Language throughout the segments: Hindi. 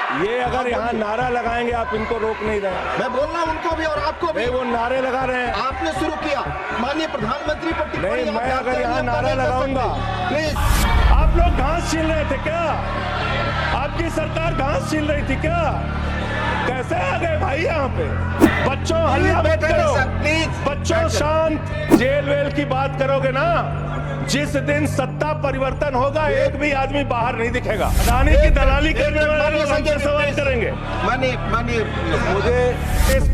ये अगर यहाँ नारा लगाएंगे आप इनको रोक नहीं रहे। मैं बोल रहा हूँ उनको भी और आपको भी। वो नारे लगा रहे हैं, आपने शुरू किया। माननीय प्रधानमंत्री पर टिप्पणी नहीं, मैं अगर यहाँ नारा लगाऊंगा, प्लीज। आप लोग घास छील रहे थे क्या? आपकी सरकार घास छील रही थी क्या? कैसे आ गए भाई यहाँ पे? बच्चों हल्ला मत करो, बच्चों शांत। जेल वेल की बात करोगे ना, जिस दिन सत्ता परिवर्तन होगा एक भी आदमी बाहर नहीं दिखेगा। अडानी की दलाली करने वाले लोग हमसे सवाल करेंगे। माननीय मुझे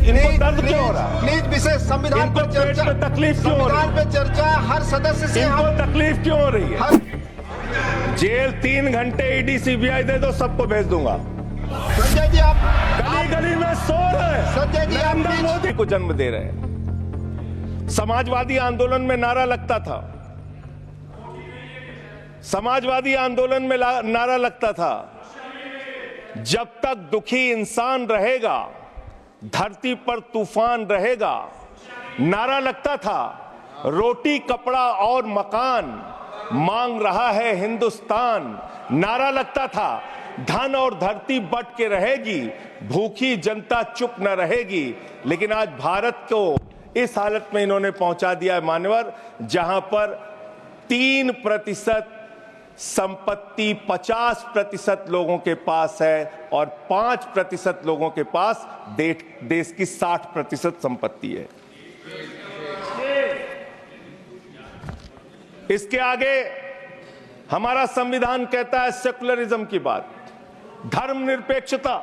इनको दर्द क्यों हो रहा? प्लीज विशेष संविधान पर चर्चा, तकलीफ क्यों हो रही? संविधान पे चर्चा हर सदस्य से इनको तकलीफ क्यों हो रही है? जेल 3 घंटे ईडी सीबीआई दे दो, सबको भेज दूंगा। संजय जी आप गली गली में सो रहे, संजय जी आप नरेंद्र मोदी को जन्म दे रहे हैं। समाजवादी आंदोलन में नारा लगता था, समाजवादी आंदोलन में नारा लगता था, जब तक दुखी इंसान रहेगा धरती पर तूफान रहेगा। नारा लगता था, रोटी कपड़ा और मकान मांग रहा है हिंदुस्तान। नारा लगता था, धन और धरती बट के रहेगी, भूखी जनता चुप न रहेगी। लेकिन आज भारत को इस हालत में इन्होंने पहुंचा दिया है मान्यवर, जहां पर 3% संपत्ति 50% लोगों के पास है और 5% लोगों के पास देश की 60% संपत्ति है। इसके आगे हमारा संविधान कहता है सेकुलरिज्म की बात, धर्मनिरपेक्षता,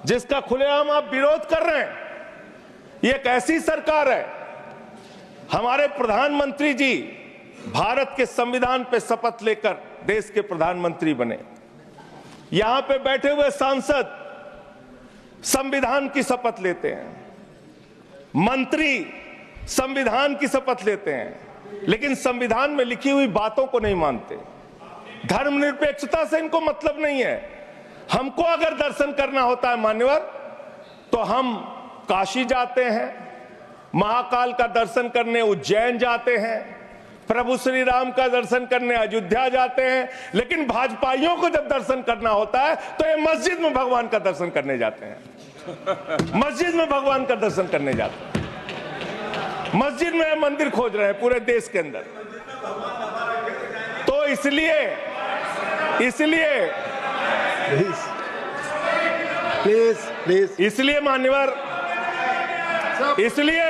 जिसका खुलेआम आप विरोध कर रहे हैं। ये एक ऐसी सरकार है, हमारे प्रधानमंत्री जी भारत के संविधान पे शपथ लेकर देश के प्रधानमंत्री बने। यहां पे बैठे हुए सांसद संविधान की शपथ लेते हैं, मंत्री संविधान की शपथ लेते हैं, लेकिन संविधान में लिखी हुई बातों को नहीं मानते। धर्मनिरपेक्षता से इनको मतलब नहीं है। हमको अगर दर्शन करना होता है मान्यवर, तो हम काशी जाते हैं, महाकाल का दर्शन करने उज्जैन जाते हैं, प्रभु श्री राम का दर्शन करने अयोध्या जाते हैं। लेकिन भाजपाइयों को जब दर्शन करना होता है तो ये मस्जिद में भगवान का दर्शन करने जाते हैं, मस्जिद में भगवान का दर्शन करने जाते हैं, मस्जिद में मंदिर खोज रहे हैं पूरे देश के अंदर। तो इसलिए इसलिए मान्यवर, इसलिए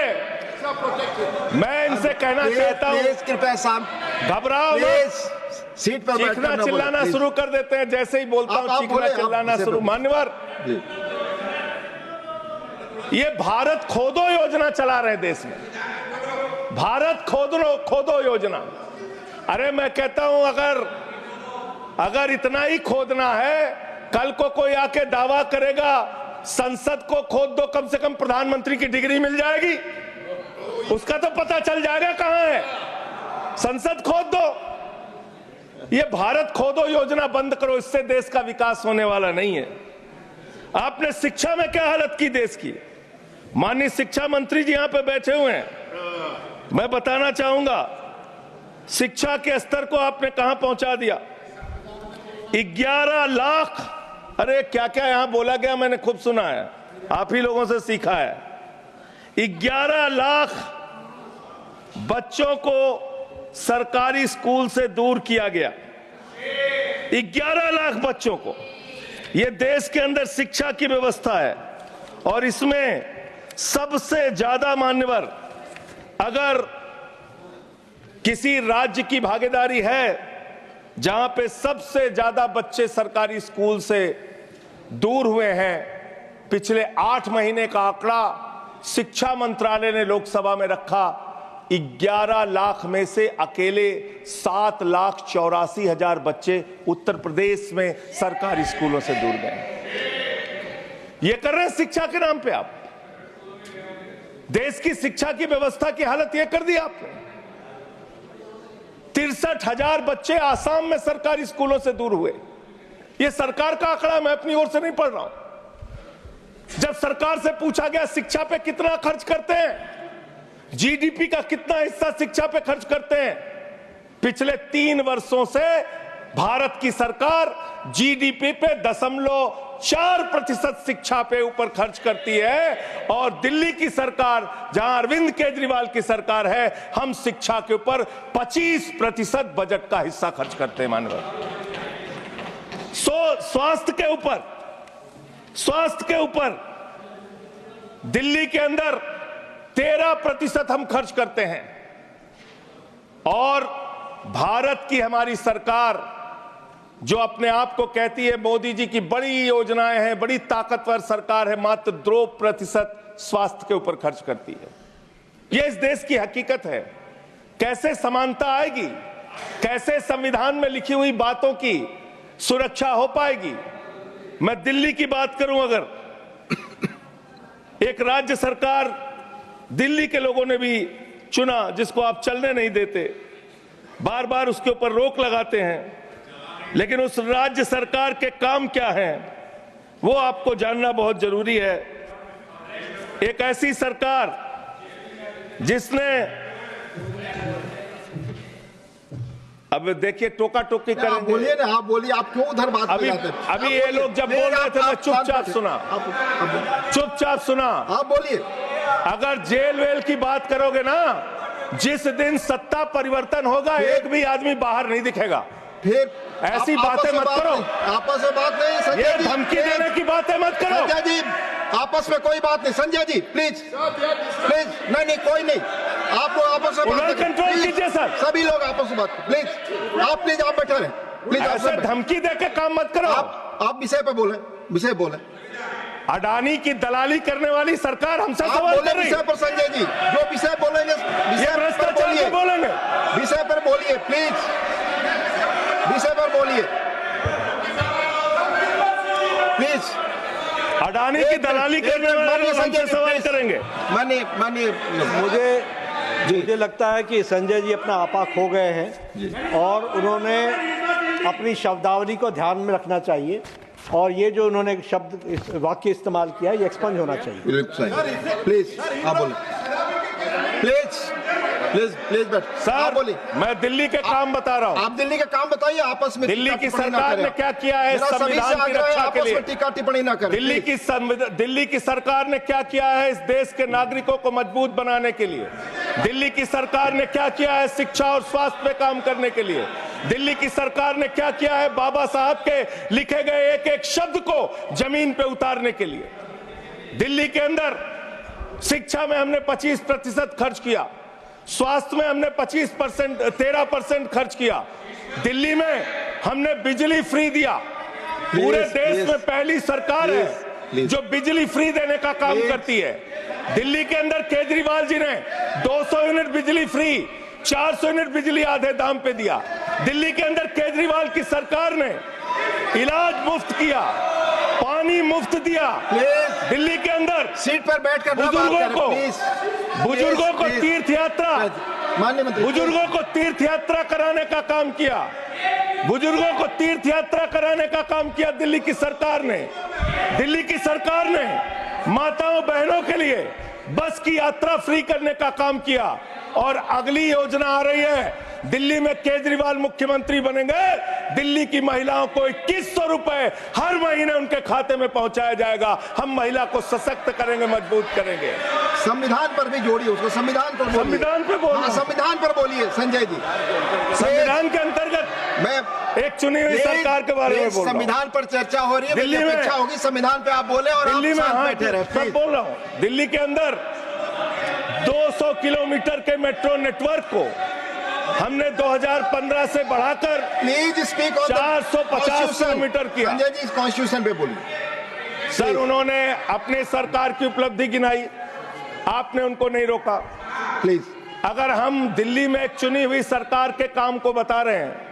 मैं इनसे कहना चाहता हूं, कृपया शाम घबराओ मत, सीट पर चीखना चिल्लाना शुरू कर देते हैं। जैसे ही बोलता हूं चीखना चिल्लाना शुरू। मान्यवर, ये भारत खोदो योजना चला रहे देश में, भारत खोदो योजना। अरे मैं कहता हूं अगर इतना ही खोदना है, कल को कोई आके दावा करेगा संसद को खोद दो, कम से कम प्रधानमंत्री की डिग्री मिल जाएगी, उसका तो पता चल जाएगा कहां है। संसद खोद दो। ये भारत खोदो योजना बंद करो, इससे देश का विकास होने वाला नहीं है। आपने शिक्षा में क्या हालत की देश की? माननीय शिक्षा मंत्री जी यहां पे बैठे हुए हैं, मैं बताना चाहूंगा शिक्षा के स्तर को आपने कहां पहुंचा दिया। 11 लाख, अरे क्या क्या यहां बोला गया मैंने खूब सुना है, आप ही लोगों से सीखा है। 11 लाख बच्चों को सरकारी स्कूल से दूर किया गया, 11 लाख बच्चों को। यह देश के अंदर शिक्षा की व्यवस्था है और इसमें सबसे ज्यादा मान्यवर, अगर किसी राज्य की भागीदारी है जहां पे सबसे ज्यादा बच्चे सरकारी स्कूल से दूर हुए हैं, पिछले 8 महीने का आंकड़ा शिक्षा मंत्रालय ने लोकसभा में रखा, 11 लाख में से अकेले 7,84,000 बच्चे उत्तर प्रदेश में सरकारी स्कूलों से दूर गए। ये कर रहे हैं शिक्षा के नाम पे आप। देश की शिक्षा की व्यवस्था की हालत यह कर दी आपने। 63,000 बच्चे आसाम में सरकारी स्कूलों से दूर हुए। यह सरकार का आंकड़ा, मैं अपनी ओर से नहीं पढ़ रहा हूं। जब सरकार से पूछा गया शिक्षा पे कितना खर्च करते हैं, जीडीपी का कितना हिस्सा शिक्षा पे खर्च करते हैं, पिछले 3 वर्षों से भारत की सरकार जीडीपी पे 4% शिक्षा पे ऊपर खर्च करती है, और दिल्ली की सरकार जहां अरविंद केजरीवाल की सरकार है, हम शिक्षा के ऊपर 25% बजट का हिस्सा खर्च करते हैं माननीय। स्वास्थ्य के ऊपर दिल्ली के अंदर 13% हम खर्च करते हैं, और भारत की हमारी सरकार जो अपने आप को कहती है मोदी जी की बड़ी योजनाएं हैं, बड़ी ताकतवर सरकार है, मात्र 2% स्वास्थ्य के ऊपर खर्च करती है। यह इस देश की हकीकत है। कैसे समानता आएगी, कैसे संविधान में लिखी हुई बातों की सुरक्षा हो पाएगी। मैं दिल्ली की बात करूं, अगर एक राज्य सरकार दिल्ली के लोगों ने भी चुना, जिसको आप चलने नहीं देते, बार बार उसके ऊपर रोक लगाते हैं, लेकिन उस राज्य सरकार के काम क्या हैं वो आपको जानना बहुत जरूरी है। एक ऐसी सरकार जिसने, अब देखिए टोका टोकी करेंगे, बोलिए ना, आप बोलिए, आप क्यों उधर बात अभी ये लोग जब बोल रहे थे मैं चुपचाप सुना। आप बोलिए। अगर जेल वेल की बात करोगे ना, जिस दिन सत्ता परिवर्तन होगा एक भी आदमी बाहर नहीं दिखेगा। फिर ऐसी बातें मत करो, आपस में बात नहीं। संजय ये जी, धमकी देने की बातें मत करो। संजय जी, आपस में कोई बात नहीं। संजय जी प्लीज प्लीज, नहीं कोई नहीं, आप लोग आपस में बात कंट्रोल कीजिए सर। सभी लोग आपस में बात, प्लीज आप बैठे रहे प्लीज। ऐसे धमकी देके काम मत करो। आप विषय पे बोले। अडानी की दलाली करने वाली सरकार हमसे सवाल कर रही है। विषय पर संजय जी जो विषय बोलेंगे, ये भ्रष्टाचार पे बोलेंगे, विषय पर बोलिए प्लीज, विषय पर बोलिए प्लीज। अडानी की दलाली करने वाले लोग हमसे सवाल करेंगे। मानिए मुझे लगता है कि संजय जी अपना आपा खो गए हैं, और उन्होंने अपनी शब्दावली को ध्यान में रखना चाहिए, और ये जो उन्होंने शब्द वाक्य इस्तेमाल किया ये एक्सपंज होना चाहिए। प्लीज आप बोलिए, प्लीज बैठ। सर बोलिए, मैं दिल्ली के काम बता रहा हूँ। आप दिल्ली के काम बताइए, आपस में दिल्ली की सरकार ने क्या किया है संविधान की रक्षा के लिए। टीका टिप्पणी ना करें। दिल्ली की सरकार ने क्या किया है इस देश के नागरिकों को मजबूत बनाने के लिए। दिल्ली की सरकार ने क्या किया है शिक्षा और स्वास्थ्य पे काम करने के लिए। दिल्ली की सरकार ने क्या किया है बाबा साहब के लिखे गए एक एक शब्द को जमीन पे उतारने के लिए। दिल्ली के अंदर शिक्षा में हमने 25% खर्च किया, स्वास्थ्य में हमने 13% खर्च किया। दिल्ली में हमने बिजली फ्री दिया। पूरे देश में पहली सरकार है जो बिजली फ्री देने का काम करती है। दिल्ली के अंदर केजरीवाल जी ने 200 यूनिट बिजली फ्री, 400 यूनिट बिजली आधे दाम पे दिया। दिल्ली के अंदर केजरीवाल की सरकार ने इलाज मुफ्त किया, पानी मुफ्त दिया। दिल्ली के अंदर सीट पर बैठकर बुजुर्गों को तीर्थ यात्रा कराने का काम किया। बुजुर्गों को तीर्थ यात्रा कराने का काम किया दिल्ली की सरकार ने। दिल्ली की सरकार ने माताओं बहनों के लिए बस की यात्रा फ्री करने का काम किया। और अगली योजना आ रही है, दिल्ली में केजरीवाल मुख्यमंत्री बनेंगे, दिल्ली की महिलाओं को 2100 रुपए हर महीने उनके खाते में पहुंचाया जाएगा। हम महिला को सशक्त करेंगे, मजबूत करेंगे। संविधान पर भी जोड़िए उसको, संविधान पर बोलिए। संविधान पर बोलिए संजय जी। संविधान के अंतर्गत मैं एक चुनी हुई सरकार के बारे में बोल रहा हूं। संविधान पर चर्चा हो रही है, दिल्ली में अपेक्षा होगी संविधान पे आप बोले और दिल्ली में मैं बोल रहा हूं। दिल्ली के अंदर 200 किलोमीटर के मेट्रो नेटवर्क को हमने 2015 से बढ़ाकर प्लीज स्पीक ऑन 450 किलोमीटर किया। संजय जी कॉन्स्टिट्यूशन पे बोलिए। सर उन्होंने अपने सरकार की उपलब्धि गिनाई, आपने उनको नहीं रोका। प्लीज, अगर हम दिल्ली में एक चुनी हुई सरकार के काम को बता रहे हैं,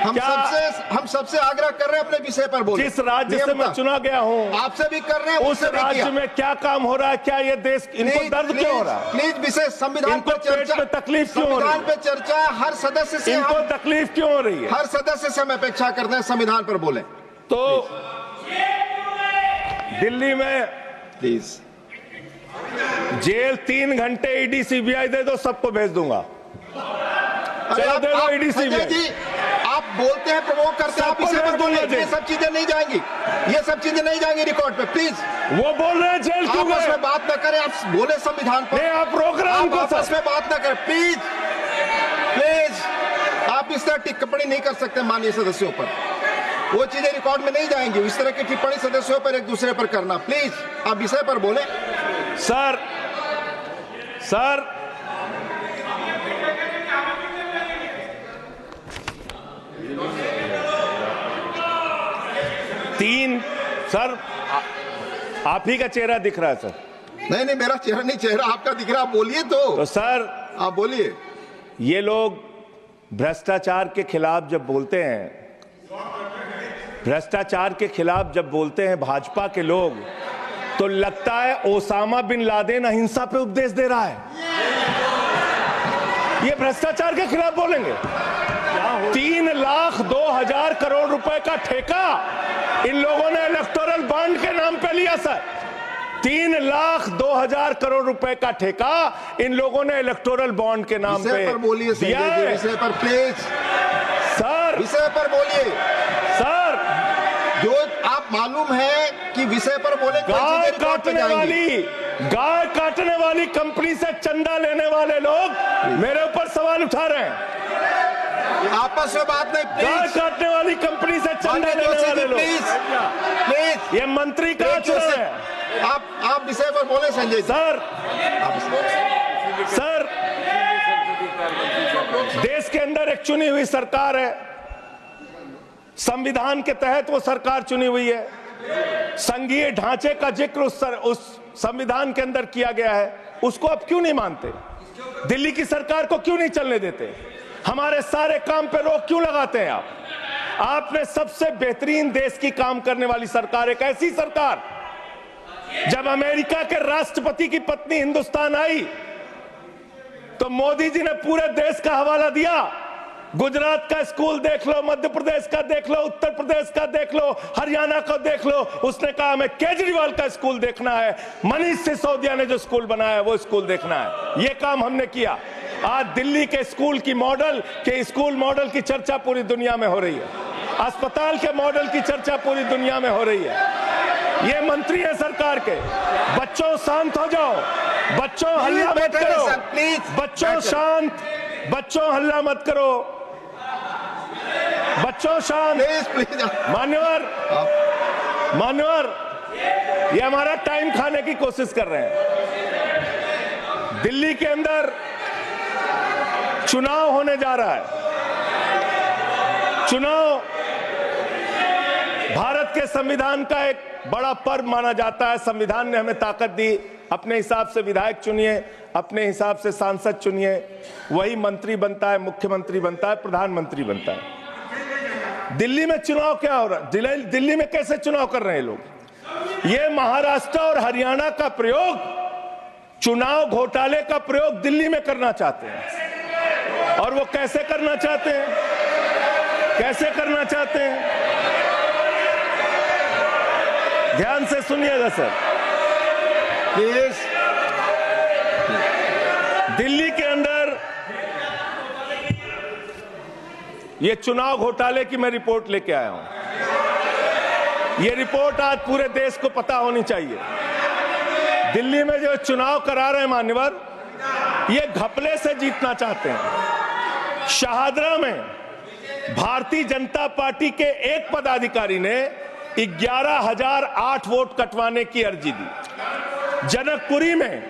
हम सबसे आग्रह कर रहे हैं अपने विषय पर बोलिए। जिस राज्य से मैं चुना गया हूं आपसे भी कर रहे हैं, उस राज्य में क्या काम हो रहा है, क्या ये देश इनको दर्द क्यों हो रहा है? प्लीज विषय संविधान पर चर्चा, पेट में तकलीफ क्यों हो रही है? संविधान पे चर्चा हर सदस्य से, इनको तकलीफ क्यों हो रही है? हर सदस्य से हम अपेक्षा करते हैं संविधान पर बोले। तो दिल्ली में प्लीज जेल 3 घंटे ईडी सीबीआई दे दो, सबको भेज दूंगा। चलो दे दो ईडी सीबीआई। आप बोलते हैं, प्रवोक करते हैं, आप सबको इसे पर मैं बोले, दूंगा ये सब चीजें नहीं जाएंगी, ये सब चीजें नहीं जाएंगी रिकॉर्ड पे, प्लीज। वो बोल रहे हैं जेल क्यों आपस गए? में बात न करें, आप बोले संविधान पर, नहीं, आप रोक रहे हैं आप उनको, आपस सर। में बात न करें, प्लीज प्लीज। आप इस तरह टिप्पणी नहीं कर सकते माननीय सदस्यों पर, वो चीजें रिकॉर्ड में नहीं जाएंगी। इस तरह की टिप्पणी सदस्यों पर एक दूसरे पर करना, प्लीज आप विषय पर बोले। सर सर तीन सर आप ही का चेहरा दिख रहा है सर। नहीं नहीं, मेरा चेहरा नहीं, चेहरा आपका दिख रहा, आप बोलिए तो सर आप बोलिए। ये लोग भ्रष्टाचार के खिलाफ जब बोलते हैं, भ्रष्टाचार के खिलाफ जब बोलते हैं भाजपा के लोग, तो लगता है ओसामा बिन लादेन अहिंसा पे उपदेश दे रहा है। ये भ्रष्टाचार के खिलाफ बोलेंगे। 3,02,000 करोड़ रुपए का ठेका इन लोगों ने इलेक्टोरल बॉन्ड के नाम पे लिया सर। 3,02,000 करोड़ रुपए का ठेका इन लोगों ने इलेक्टोरल बॉन्ड के नाम पे पर बोलिए दिया है। विषय पर प्लीज, सर विषय पर बोलिए सर, जो आप मालूम है कि विषय पर बोले। गाय काटने वाली कंपनी से चंदा लेने वाले लोग मेरे ऊपर सवाल उठा रहे हैं। आपस में बात नहीं, गाय प्लीज। काटने वाली कंपनी से चंदा लेने वाले लोग, प्लीज प्लीज, ये मंत्री का चुनाव है। आप विषय पर बोले संजय जी। सर सर, देश के अंदर एक चुनी हुई सरकार है, संविधान के तहत वो सरकार चुनी हुई है, संघीय ढांचे का जिक्र उस संविधान के अंदर किया गया है, उसको आप क्यों नहीं मानते? दिल्ली की सरकार को क्यों नहीं चलने देते? हमारे सारे काम पे रोक क्यों लगाते हैं आप? आपने सबसे बेहतरीन देश की काम करने वाली सरकार, एक ऐसी सरकार, जब अमेरिका के राष्ट्रपति की पत्नी हिंदुस्तान आई तो मोदी जी ने पूरे देश का हवाला दिया। गुजरात का स्कूल देख लो, मध्य प्रदेश का देख लो, उत्तर प्रदेश का देख लो, हरियाणा का देख लो। उसने कहा हमें केजरीवाल का स्कूल देखना है, मनीष सिसोदिया ने जो स्कूल बनाया है वो स्कूल देखना है। ये काम हमने किया। आज दिल्ली के स्कूल मॉडल की चर्चा पूरी दुनिया में हो रही है, अस्पताल के मॉडल की चर्चा पूरी दुनिया में हो रही है। ये मंत्री है सरकार के। बच्चों शांत हो जाओ, बच्चों हल्ला मत करो, बच्चों शांत, बच्चों हल्ला मत करो, बच्चों शांत। मान्यवर, ये हमारा टाइम खाने की कोशिश कर रहे हैं। दिल्ली के अंदर चुनाव होने जा रहा है। चुनाव भारत के संविधान का एक बड़ा पर्व माना जाता है। संविधान ने हमें ताकत दी, अपने हिसाब से विधायक चुनिए, अपने हिसाब से सांसद चुनिए, वही मंत्री बनता है, मुख्यमंत्री बनता है, प्रधानमंत्री बनता है। दिल्ली में चुनाव क्या हो रहा है? दिल्ली में कैसे चुनाव कर रहे हैं लोग? ये महाराष्ट्र और हरियाणा का प्रयोग, चुनाव घोटाले का प्रयोग दिल्ली में करना चाहते हैं। और वो कैसे करना चाहते हैं? कैसे करना चाहते हैं? ध्यान से सुनिएगा सर। प्लीज। दिल्ली के अंदर ये चुनाव घोटाले की मैं रिपोर्ट लेके आया हूं। ये रिपोर्ट आज पूरे देश को पता होनी चाहिए। दिल्ली में जो चुनाव करा रहे हैं मान्यवर, ये घपले से जीतना चाहते हैं। शाहदरा में भारतीय जनता पार्टी के एक पदाधिकारी ने 11,008 वोट कटवाने की अर्जी दी। जनकपुरी में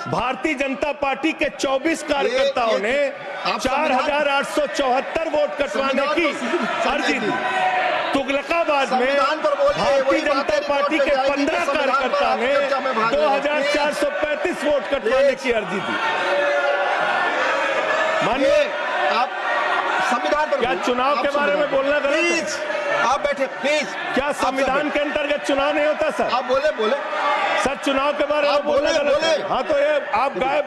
भारतीय जनता पार्टी के 24 कार्यकर्ताओं ने 4,874 वोट कटवाने की अर्जी दी। तुगलकाबाद में भारतीय जनता पार्टी के 15 कार्यकर्ता ने 2,435 वोट कटवाने की अर्जी दी। मानिए, आप संविधान पर क्या चुनाव के बारे में बोलना गलत है? आप बैठे प्लीज। क्या संविधान के अंतर्गत चुनाव नहीं होता सर? आप बोले सर, चुनाव के बारे में बोलना गलत है। हाँ, तो ये आप गायब।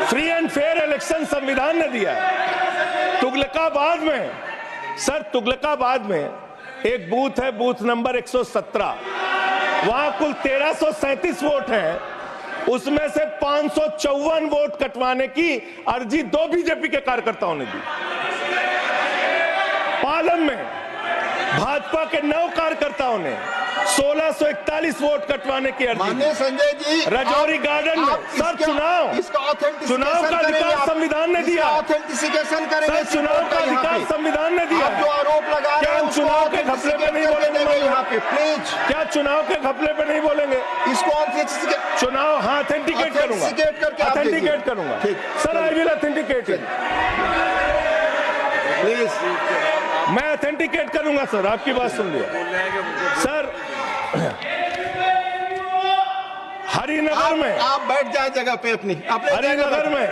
फ्री एंड फेयर इलेक्शन संविधान ने दिया है। तुगलकाबाद में सर, तुगलकाबाद में एक बूथ है, बूथ नंबर 117, वहां कुल 1337 वोट हैं, उसमें से 554 वोट कटवाने की अर्जी 2 बीजेपी के कार्यकर्ताओं ने दी। पालम में भाजपा के 9 कार्यकर्ताओं ने 1641 वोट कटवाने की अर्जी माननीय दी। संजय जी, राजौरी गार्डन में सर चुनाव का अधिकार संविधान ने दिया। ऑथेंटिसिकेशन करेंगे। सर चुनाव का अधिकार संविधान ने दिया। आप जो आरोप लगा रहे क्या हैं हम चुनाव के घपले पे नहीं बोलेंगे यहाँ पे? प्लीज, क्या चुनाव के घपले पे नहीं बोलेंगे? इसको चुनाव हाँ ऑथेंटिकेट करूंगा, ऑथेंटिकेट करूंगा sir, I will authenticate it. Please, मैं ऑथेंटिकेट करूंगा सर, आपकी बात सुन लिया सर। हरिनगर में आप बैठ जाए जगह पे अपनी हरिनगर में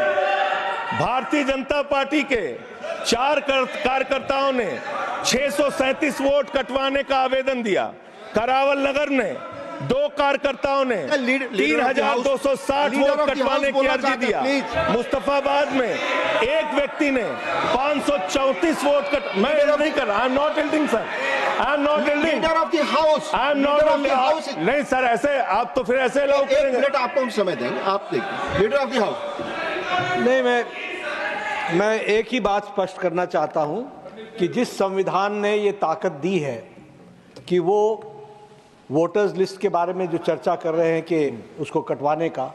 भारतीय जनता पार्टी के 4 कार्यकर्ताओं ने 637 वोट कटवाने का आवेदन दिया। करावल नगर ने 2 कार्यकर्ताओं ने 3260 वोट कटवाने की अर्जी दिया। मुस्तफाबाद में एक व्यक्ति ने 534 वोट मैं नहीं कर रहा, I am not एल्डिंग sir, I am not एल्डिंग, leader of the house, I am not house. नहीं सर, ऐसे आप तो फिर ऐसे अलाउ एक करेंगे। मिनट आपको हम समय देंगे, आप देखिए। Leader of the house. नहीं, मैं एक ही बात स्पष्ट करना चाहता हूं कि जिस संविधान ने ये ताकत दी है कि वो वोटर्स लिस्ट के बारे में जो चर्चा कर रहे हैं कि उसको कटवाने का,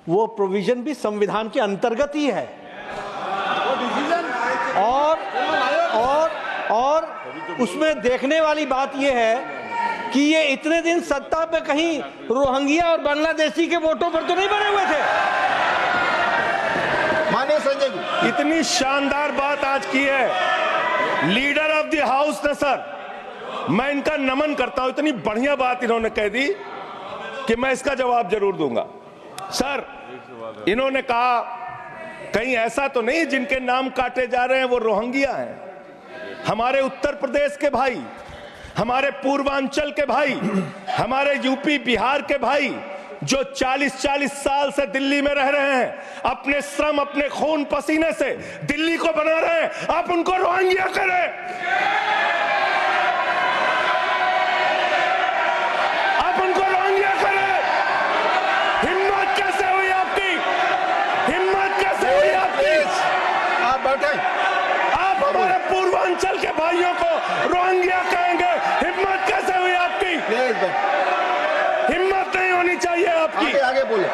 वो प्रोविजन भी संविधान के अंतर्गत ही है। और उसमें देखने वाली बात यह है कि ये इतने दिन सत्ता पे कहीं रोहिंग्या और बांग्लादेशी के वोटों पर तो नहीं बने हुए थे। माननीय संजय जी, इतनी शानदार बात आज की है लीडर ऑफ द हाउस ने सर, मैं इनका नमन करता हूं। इतनी बढ़िया बात इन्होंने कह दी कि मैं इसका जवाब जरूर दूंगा। सर, इन्होंने कहा कहीं ऐसा तो नहीं जिनके नाम काटे जा रहे हैं वो रोहिंग्या हैं। हमारे उत्तर प्रदेश के भाई, हमारे पूर्वांचल के भाई, हमारे यूपी बिहार के भाई जो 40-40 साल से दिल्ली में रह रहे हैं, अपने श्रम अपने खून पसीने से दिल्ली को बना रहे हैं, आप उनको रोहिंग्या करें। आप उनको रोहिंग्या करें। हिम्मत कैसे हुई आपकी? हिम्मत कैसे हुई आपकी? आप बैठे। आप हमारे पूर्वांचल के भाइयों को रोहिंग्या कहेंगे? हिम्मत कैसे हुई आपकी? हिम्मत नहीं होनी चाहिए आपकी। आगे बोले।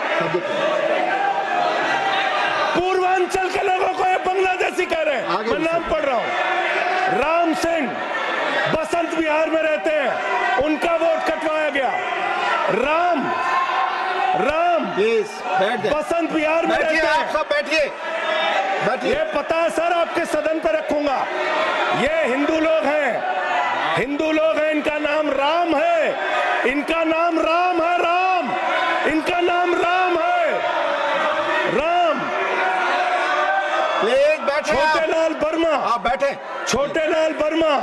पूर्वांचल के लोगों को ये बांग्लादेशी कह रहे हैं। मैं नाम पढ़ रहा हूं, राम सिंह बसंत विहार में रहते हैं, उनका वोट कटवाया गया। राम प्लीज बैठ जाए। बसंत विहार में रहते हैं। आप सब बैठिए। ये पता है सर, आपके सदन पे रखूंगा। ये हिंदू लोग हैं, हिंदू लोग हैं, इनका नाम राम है, इनका नाम राम है, राम, इनका नाम राम है, राम। प्लीज बैठे। छोटेलाल वर्मा, आप बैठे। छोटेलाल वर्मा,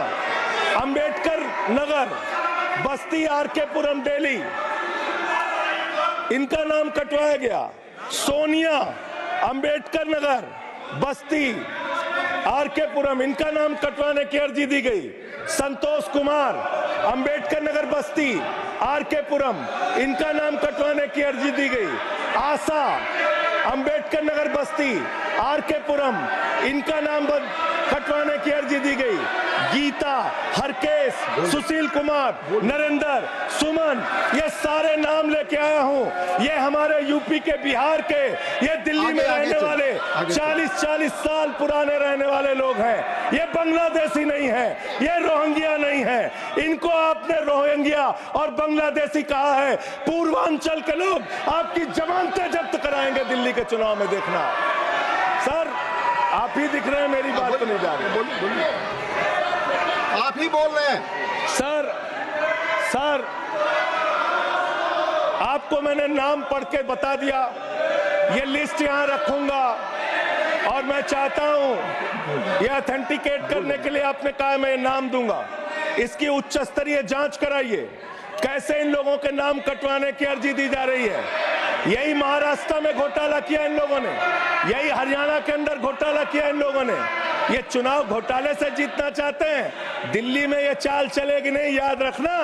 अंबेडकर नगर, बस्ती, आरके पुरम, दिल्ली, इनका नाम कटवाया गया। सोनिया, अंबेडकर नगर, बस्ती, आरके पुरम, इनका नाम कटवाने की अर्जी दी गई। संतोष कुमार, अंबेडकर नगर, बस्ती, आरके पुरम, इनका नाम कटवाने की अर्जी दी गई। आशा, अंबेडकर नगर, बस्ती, आरके पुरम, इनका नाम कटवाने की अर्जी दी गई। गीता, हरकेश, सुशील कुमार, नरेंद्र, सुमन, ये सारे नाम लेके आया हूं। ये हमारे यूपी के, बिहार के, ये दिल्ली में रहने वाले 40-40 साल पुराने रहने वाले लोग हैं। ये बांग्लादेशी नहीं है, ये रोहिंग्या नहीं है। इनको आपने रोहिंग्या और बांग्लादेशी कहा है। पूर्वांचल के लोग आपकी जमानतें जब्त कराएंगे दिल्ली के चुनाव में, देखना। सर, आप ही दिख रहे हैं, मेरी बात तो नहीं जा रही। आप ही बोल रहे हैं। सर, आपको मैंने नाम पढ़ के बता दिया। ये लिस्ट यहां रखूंगा और मैं चाहता हूं ये ऑथेंटिकेट करने के लिए आपने कहा मैं नाम दूंगा। इसकी उच्च स्तरीय जांच कराइए, कैसे इन लोगों के नाम कटवाने की अर्जी दी जा रही है। यही महाराष्ट्र में घोटाला किया इन लोगों ने, यही हरियाणा के अंदर घोटाला किया इन लोगों ने। ये चुनाव घोटाले से जीतना चाहते हैं। दिल्ली में ये चाल चलेगी नहीं, याद रखना।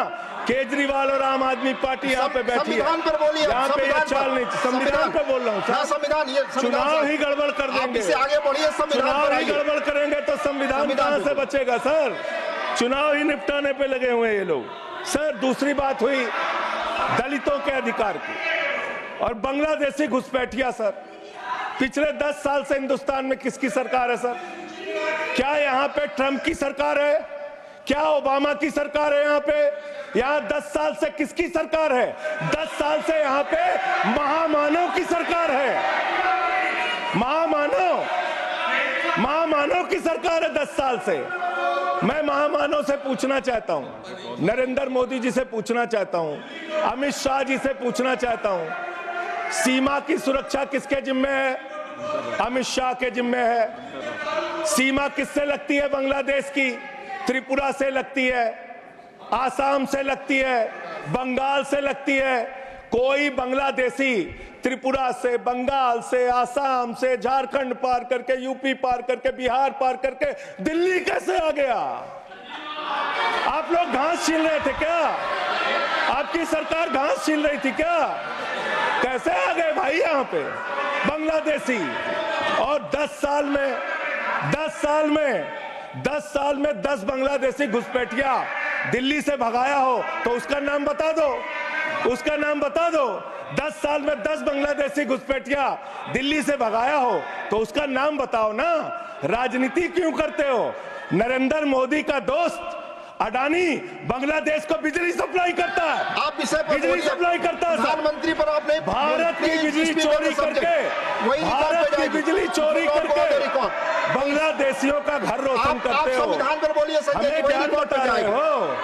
केजरीवाल और आम आदमी पार्टी यहाँ पे बैठी है, संविधान पर बोलिए। यहाँ पे ये चाल नहीं। संविधान पे बोल रहा हूँ। संविधान, चुनाव ही गड़बड़ कर देंगे, आगे बढ़िए। चुनाव ही गड़बड़ करेंगे तो संविधान कहाँ से बचेगा सर? चुनाव ही निपटाने पे लगे हुए हैं ये लोग। सर, दूसरी बात हुई दलितों के अधिकार की और बांग्लादेशी घुसपैठिया। सर, पिछले 10 साल से हिंदुस्तान में किसकी सरकार है सर? क्या यहाँ पे ट्रंप की सरकार है? क्या ओबामा की सरकार है? यहाँ पे 10 साल से किसकी सरकार है? 10 साल से यहाँ पे महामानव की सरकार है। महामानव की सरकार है 10 साल से। मैं महामानव से पूछना चाहता हूं, नरेंद्र मोदी जी से पूछना चाहता हूं, अमित शाह जी से पूछना चाहता हूं, सीमा की सुरक्षा किसके जिम्मे है? अमित शाह के जिम्मे है। सीमा किससे लगती है? बांग्लादेश की त्रिपुरा से लगती है, आसाम से लगती है, बंगाल से लगती है। कोई बांग्लादेशी त्रिपुरा से, बंगाल से, आसाम से, झारखंड पार करके, यूपी पार करके, बिहार पार करके दिल्ली कैसे आ गया? आप लोग घास छील रहे थे क्या? आपकी सरकार घास छील रही थी क्या? कैसे आ गए भाई यहाँ पे बांग्लादेशी? और 10 साल में 10 बांग्लादेशी घुसपैठिया दिल्ली से भगाया हो तो उसका नाम बता दो, उसका नाम बता दो। 10 साल में 10 बांग्लादेशी घुसपैठिया दिल्ली से भगाया हो तो उसका नाम बताओ ना। राजनीति क्यों करते हो? नरेंद्र मोदी का दोस्त अडानी बांग्लादेश को बिजली सप्लाई करता है, आप इसे बिजली सप्लाई करता है। प्रधानमंत्री पर आपने भारत की बिजली चोरी करके, भारत की बिजली चोरी करके बांग्लादेशियों का घर रोशन करते हो। संविधान पर बोलिए संजय, हमें ज्ञान बता रहे हो,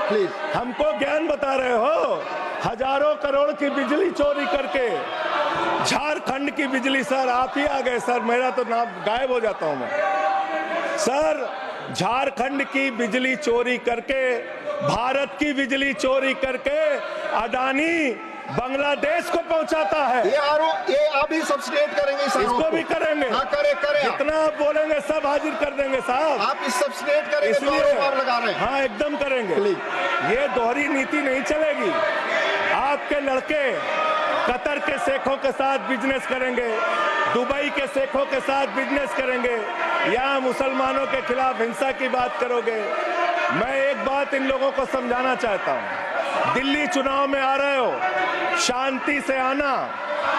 प्लीज हमको ज्ञान बता रहे हो। हजारों करोड़ की बिजली चोरी करके झारखंड की बिजली। सर, आप ही आ गए सर, मेरा तो नाम गायब हो जाता हूं मैं। सर, झारखंड की बिजली चोरी करके, भारत की बिजली चोरी करके अडानी बांग्लादेश को पहुंचाता है। ये आप ही सब्सिडेट करेंगे इस आरोप इसको भी करेंगे। हाँ, करें जितना आप बोलेंगे सब हाजिर कर देंगे साहब। आप इस सब्सिडेट करेंगे, इसलिए तो आप लगा रहे हैं। हाँ, एकदम करेंगे। ये दोहरी नीति नहीं चलेगी। आपके लड़के कतर के शेखों के साथ बिजनेस करेंगे, दुबई के शेखों के साथ बिजनेस करेंगे, यहाँ मुसलमानों के खिलाफ हिंसा की बात करोगे। मैं एक बात इन लोगों को समझाना चाहता हूँ, दिल्ली चुनाव में आ रहे हो, शांति से आना,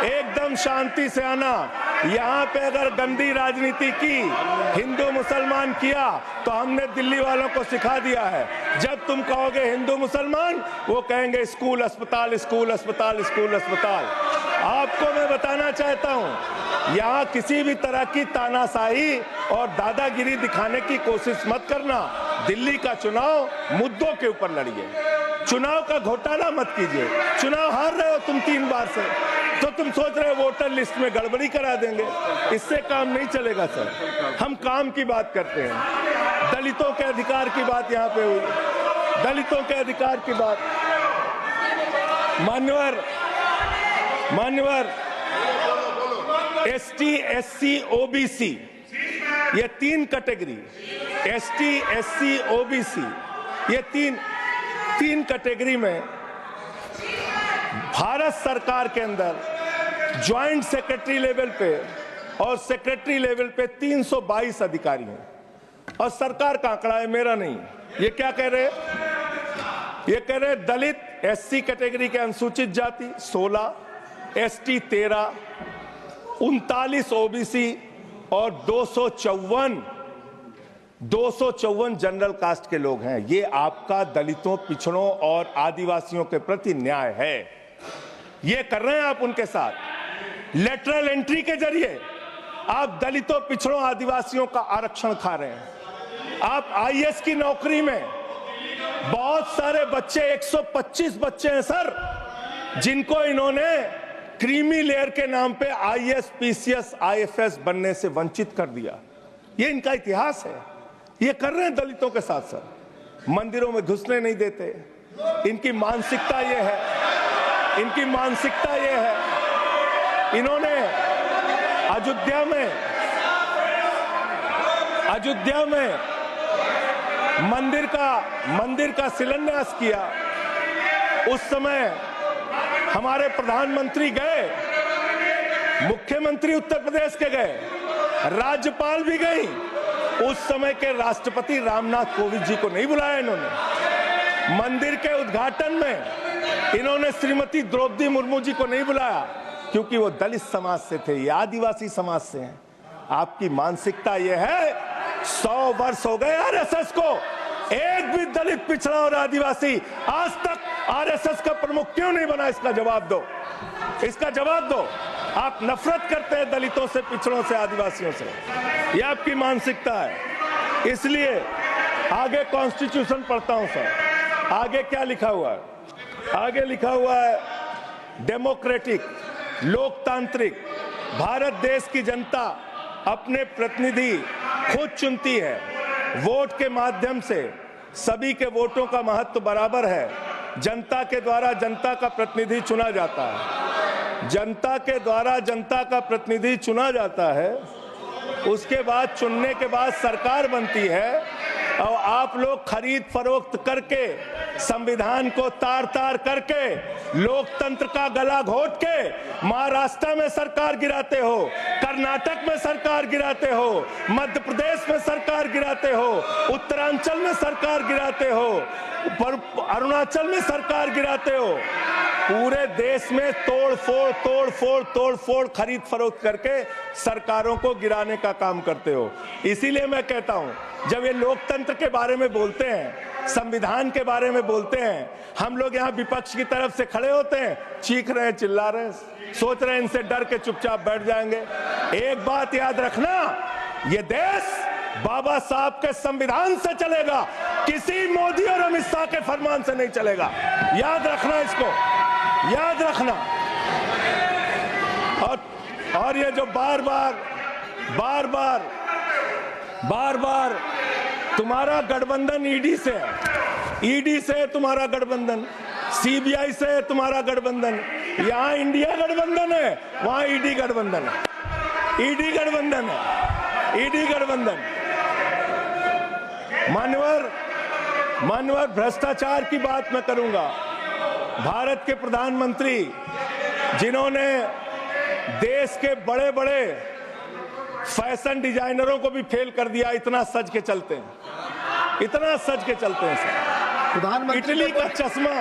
एकदम शांति से आना। यहाँ पे अगर गंदी राजनीति की, हिंदू मुसलमान किया तो हमने दिल्ली वालों को सिखा दिया है। जब तुम कहोगे हिंदू मुसलमान, वो कहेंगे स्कूल अस्पताल, स्कूल अस्पताल, स्कूल अस्पताल। आपको मैं बताना चाहता हूँ, यहाँ किसी भी तरह की तानाशाही और दादागिरी दिखाने की कोशिश मत करना। दिल्ली का चुनाव मुद्दों के ऊपर लड़िए, चुनाव का घोटाला मत कीजिए। चुनाव हार रहे हो तुम 3 बार से, तो तुम सोच रहे हो वोटर लिस्ट में गड़बड़ी करा देंगे। इससे काम नहीं चलेगा सर। हम काम की बात करते हैं, दलितों के अधिकार की बात यहाँ पे हुई, दलितों के अधिकार की बात। मान्यवर ST, SC, OBC, ये 3 कैटेगरी, ST, SC, OBC, ये तीन कैटेगरी में भारत सरकार के अंदर ज्वाइंट सेक्रेटरी लेवल पे और सेक्रेटरी लेवल पे 322 अधिकारी हैं। और सरकार का आंकड़ा है, मेरा नहीं। ये क्या कह रहे हैं? ये कह रहे हैं दलित SC कैटेगरी के अनुसूचित जाति 16, ST 13, 39 OBC और 254 जनरल कास्ट के लोग हैं। ये आपका दलितों, पिछड़ों और आदिवासियों के प्रति न्याय है। ये कर रहे हैं आप उनके साथ। लेटरल एंट्री के जरिए आप दलितों, पिछड़ों, आदिवासियों का आरक्षण खा रहे हैं। आप IAS की नौकरी में बहुत सारे बच्चे, 125 बच्चे हैं सर, जिनको इन्होंने क्रीमी लेयर के नाम पे IAS, PCS, IFS बनने से वंचित कर दिया। ये इनका इतिहास है। ये कर रहे हैं दलितों के साथ सर। मंदिरों में घुसने नहीं देते। इनकी मानसिकता ये है, इनकी मानसिकता ये है। इन्होंने अयोध्या में मंदिर का शिलान्यास किया। उस समय हमारे प्रधानमंत्री गए, मुख्यमंत्री उत्तर प्रदेश के गए, राज्यपाल भी गई, उस समय के राष्ट्रपति रामनाथ कोविंद जी को नहीं बुलाया इन्होंने। मंदिर के उद्घाटन में इन्होंने श्रीमती द्रौपदी मुर्मू जी को नहीं बुलाया, क्योंकि वो दलित समाज से थे, ये आदिवासी समाज से हैं। आपकी मानसिकता ये है। 100 वर्ष हो गए आरएसएस को, एक भी दलित, पिछड़ा और आदिवासी आज तक आरएसएस का प्रमुख क्यों नहीं बना? इसका जवाब दो, इसका जवाब दो। आप नफरत करते हैं दलितों से, पिछड़ों से, आदिवासियों से, ये आपकी मानसिकता है। इसलिए आगे कॉन्स्टिट्यूशन पढ़ता हूं सर, आगे क्या लिखा हुआ है? आगे लिखा हुआ है डेमोक्रेटिक, लोकतांत्रिक भारत देश की जनता अपने प्रतिनिधि खुद चुनती है। वोट के माध्यम से सभी के वोटों का महत्व बराबर है। जनता के द्वारा जनता का प्रतिनिधि चुना जाता है। जनता के द्वारा जनता का प्रतिनिधि चुना जाता है। उसके बाद चुनने के बाद सरकार बनती है और आप लोग खरीद फरोख्त करके, संविधान को तार तार करके, लोकतंत्र का गला घोट के महाराष्ट्र में सरकार गिराते हो, कर्नाटक में सरकार गिराते हो, मध्य प्रदेश में सरकार गिराते हो, उत्तरांचल में सरकार गिराते हो, अरुणाचल में सरकार गिराते हो। पूरे देश में तोड़ फोड़ खरीद फरोख्त करके सरकारों को गिराने का काम करते हो। इसीलिए मैं कहता हूं, जब ये लोकतंत्र के बारे में बोलते हैं, संविधान के बारे में बोलते हैं, हम लोग यहाँ विपक्ष की तरफ से खड़े होते हैं, चीख रहे हैं, चिल्ला रहे हैं, सोच रहे हैं इनसे डर के चुपचाप बैठ जाएंगे। एक बात याद रखना, ये देश बाबा साहब के संविधान से चलेगा, किसी मोदी और अमित शाह के फरमान से नहीं चलेगा। याद रखना, इसको याद रखना। और ये जो बार बार तुम्हारा गठबंधन ईडी से है, ईडी से तुम्हारा गठबंधन, सीबीआई से तुम्हारा गठबंधन, यहाँ इंडिया गठबंधन है, वहां ईडी गठबंधन है, ईडी गठबंधन है, ईडी गठबंधन। मानवर भ्रष्टाचार की बात मैं करूंगा। भारत के प्रधानमंत्री, जिन्होंने देश के बड़े बड़े फैशन डिजाइनरों को भी फेल कर दिया, इतना सज के चलते हैं, इतना सज के चलते हैं सर। प्रधानमंत्री इटली का चश्मा,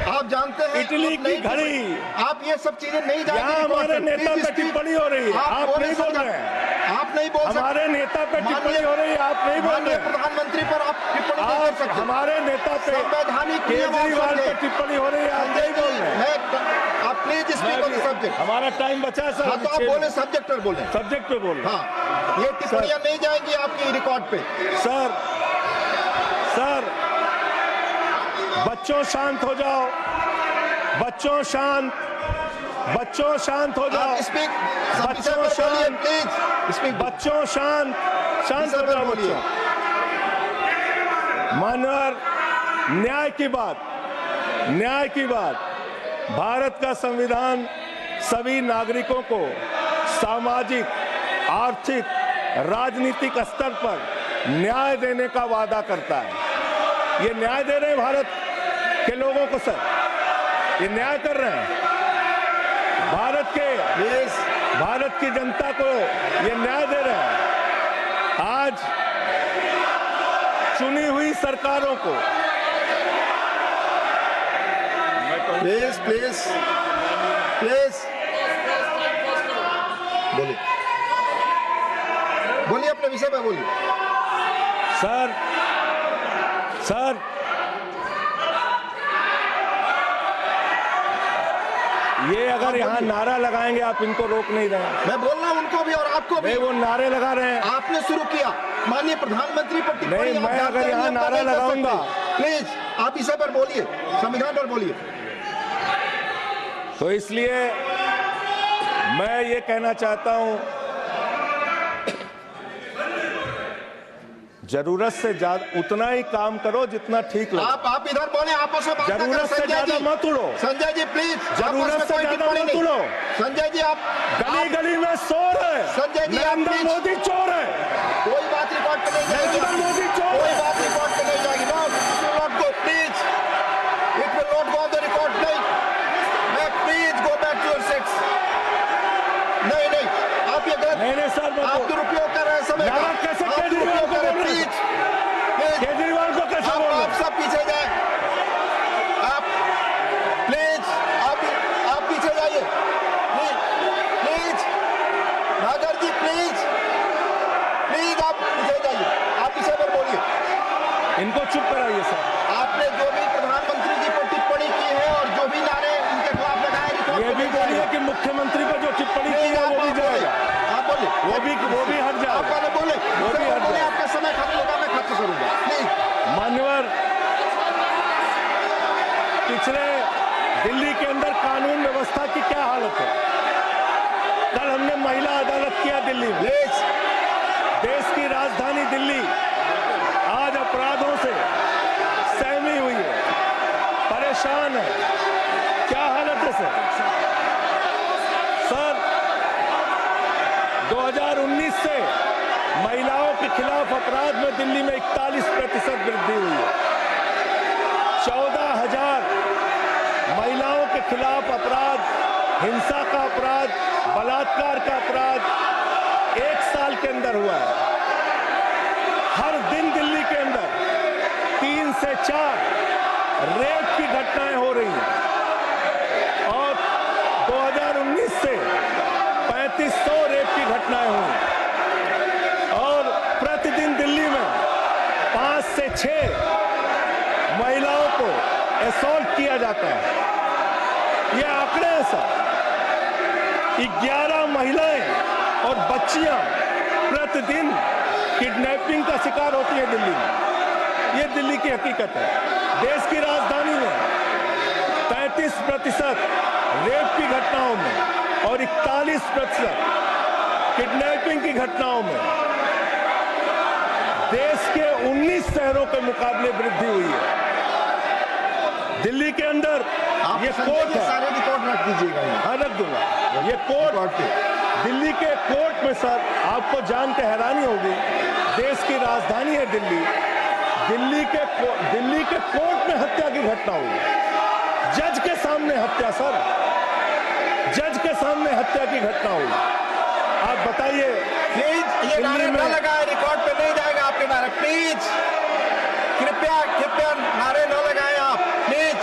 आप जानते हैं, इटली की घड़ी, आप ये सब चीजें नहीं जानते। यहाँ हमारे नेता पे टिप्पणी हो रही है, आप नहीं बोल रहे हैं, आप नहीं बोल सकते। हमारे नेता पे टिप्पणी हो रही है, आप नहीं बोल रहे हैं। प्रधानमंत्री पर आप टिप्पणी नहीं कर सकते। हमारे नेता पे केजरीवाल पे टिप्पणी हो रही है, आप नहीं बोल रहे हैं। आप please speak on the subject. हमारा टाइम बचा है सर। हाँ, तो आप बोले, सब्जेक्ट पर बोले, सब्जेक्ट पे बोले। हाँ, ये टिप्पणियां नहीं जाएंगी आपकी रिकॉर्ड पे। सर बच्चों शांत हो जाओ, बच्चों शांत हो जाओ, बच्चों शांत, प्लीज बच्चों शांत हो जाओ बच्चों। मानवर, न्याय की बात, भारत का संविधान सभी नागरिकों को सामाजिक, आर्थिक, राजनीतिक स्तर पर न्याय देने का वादा करता है। ये न्याय दे रहे हैं भारत के लोगों को सर, ये न्याय कर रहे हैं भारत की जनता को, ये न्याय दे रहे हैं। आज चुनी हुई सरकारों को प्लीज बोलिए, अपने विषय में बोलिए। सर ये अगर यहाँ नारा लगाएंगे, आप इनको रोक नहीं रहे। मैं बोल रहा हूँ उनको भी और आपको भी। वो नारे लगा रहे हैं, आपने शुरू किया। माननीय प्रधानमंत्री पर टिप्पणी नहीं, मैं अगर यहाँ नारा लगाऊंगा, प्लीज आप इस पर बोलिए, संविधान पर बोलिए। तो इसलिए मैं ये कहना चाहता हूं, जरूरत से ज्यादा उतना ही काम करो जितना ठीक लगे। आप इधर बोले, आपस में बात करें। जरूरत से ज्यादा मत उड़ो। संजय जी प्लीज, जरूरत से ज्यादा मत उड़ो। संजय जी आप गली में शोर है। संजय जी, नरेंद्र मोदी चोर है। कोई बात रिकॉर्ड पे नहीं जाएगी। नरेंद्र मोदी चोर, कोई बात रिकॉर्ड पे नहीं जाएगी। Not go please, it will not go on the record. नहीं, please go back to your seats. नहीं, आप ये गलत, नहीं सर, आप दुरुपयोग कर रहे हैं समय का। कैसे केजरीवाल को बोलिए कि मुख्यमंत्री पर जो टिप्पणी की है वो भी जाएगा, आप बोलिए, वो भी हट आप जाएगा, पहले बोले, वो भी हट बोले जाएगा। आपका समय खत्म होगा, मैं खत्म करूंगा प्लीज। मान्यवर, पिछले दिल्ली के अंदर कानून व्यवस्था की क्या हालत है? कल हमने महिला अदालत किया दिल्ली में। देश की राजधानी दिल्ली आज अपराधों से सहमी हुई है, परेशान है। क्या हालत है सर? 2019 से महिलाओं के खिलाफ अपराध में दिल्ली में 41% वृद्धि हुई है। 14,000 महिलाओं के खिलाफ अपराध, हिंसा का अपराध, बलात्कार का अपराध 1 साल के अंदर हुआ है। हर दिन दिल्ली के अंदर 3 से 4 रेप की घटनाएं हो रही हैं और 2019 से 3500 रेप की घटनाएं हुई और प्रतिदिन दिल्ली में 5 से 6 महिलाओं को असॉल्ट किया जाता है। ये आंकड़े हैं सर। 11 महिलाएं और बच्चियां प्रतिदिन किडनैपिंग का शिकार होती है दिल्ली में। ये दिल्ली की हकीकत है। देश की राजधानी में 33% रेप की घटनाओं में और 41% किडनैपिंग की घटनाओं में देश के 19 शहरों के मुकाबले वृद्धि हुई है। दिल्ली के अंदर ये कोर्ट है, सारे रिकॉर्ड रख दीजिएगा यहाँ। हाँ रख दूंगा। ये कोर्ट दिल्ली के कोर्ट में सर आपको जान के हैरानी होगी, देश की राजधानी है दिल्ली, दिल्ली के कोर्ट में हत्या की घटना हुई। जज के सामने हत्या सर, जज के सामने हत्या की घटना हुई। आप बताइए प्लीज ये नारे न लगाए, रिकॉर्ड पे नहीं जाएगा आपके नारे, प्लीज कृपया नारे न लगाएं आप प्लीज।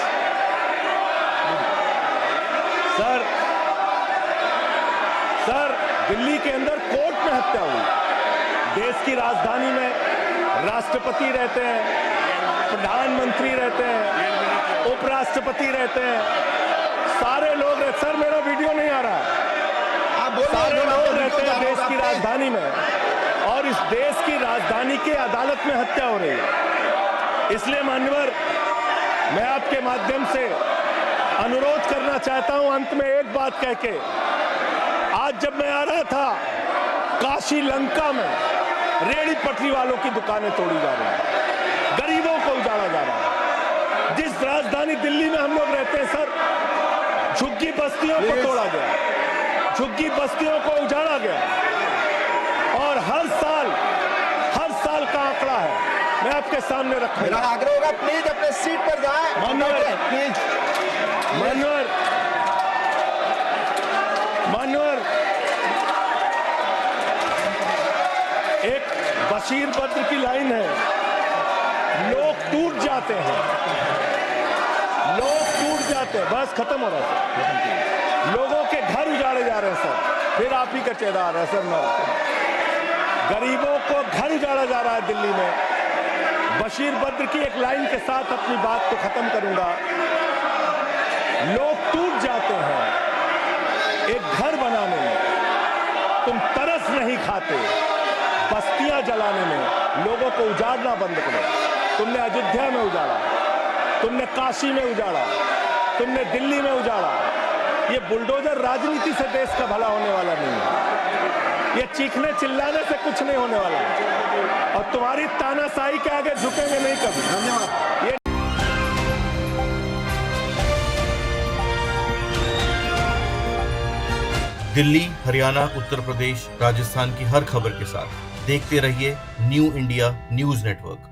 सर दिल्ली के अंदर कोर्ट में हत्या हुई। देश की राजधानी में राष्ट्रपति रहते हैं, प्रधानमंत्री रहते हैं, उपराष्ट्रपति रहते हैं, सारे लोग रहते। सर मेरा वीडियो नहीं आ रहा है। सारे लोग रहते हैं देश की राजधानी में और इस देश की राजधानी की अदालत में हत्या हो रही है। इसलिए मान्यवर, मैं आपके माध्यम से अनुरोध करना चाहता हूं अंत में एक बात कह के। आज जब मैं आ रहा था, काशी लंका में रेहड़ी पटरी वालों की दुकानें तोड़ी जा रही हैं, गरीबों को उजाड़ा जा रहा है। जिस राजधानी दिल्ली में हम लोग रहते हैं सर, झुग्गी बस्तियों को तोड़ा गया, झुग्गी बस्तियों को उजाड़ा गया और हर साल का आंकड़ा है, मैं आपके सामने रखूंगा। मेरा आग्रह होगा प्लीज अपने सीट पर जाएं। मान्यवर, एक बशीर बद्र की लाइन है, लोग टूट जाते हैं, बस खत्म हो रहा है। लोगों के घर उजाड़े जा रहे हैं सर, फिर आप ही का चेहरा आ रहा है सर। गरीबों को घर उजाड़ा जा रहा है दिल्ली में। बशीर बद्र की एक लाइन के साथ अपनी बात को खत्म करूंगा। लोग टूट जाते हैं एक घर बनाने में, तुम तरस नहीं खाते बस्तियां जलाने में। लोगों को उजाड़ना बंद करो। तुमने अयोध्या में उजाड़ा, तुमने काशी में उजाड़ा, तुमने दिल्ली में उजाड़ा। ये बुलडोजर राजनीति से देश का भला होने वाला नहीं है। ये चीखने चिल्लाने से कुछ नहीं होने वाला है और तुम्हारी तानाशाही के आगे झुकेंगे नहीं कभी। धन्यवाद। ये दिल्ली, हरियाणा, उत्तर प्रदेश, राजस्थान की हर खबर के साथ देखते रहिए न्यू इंडिया न्यूज नेटवर्क।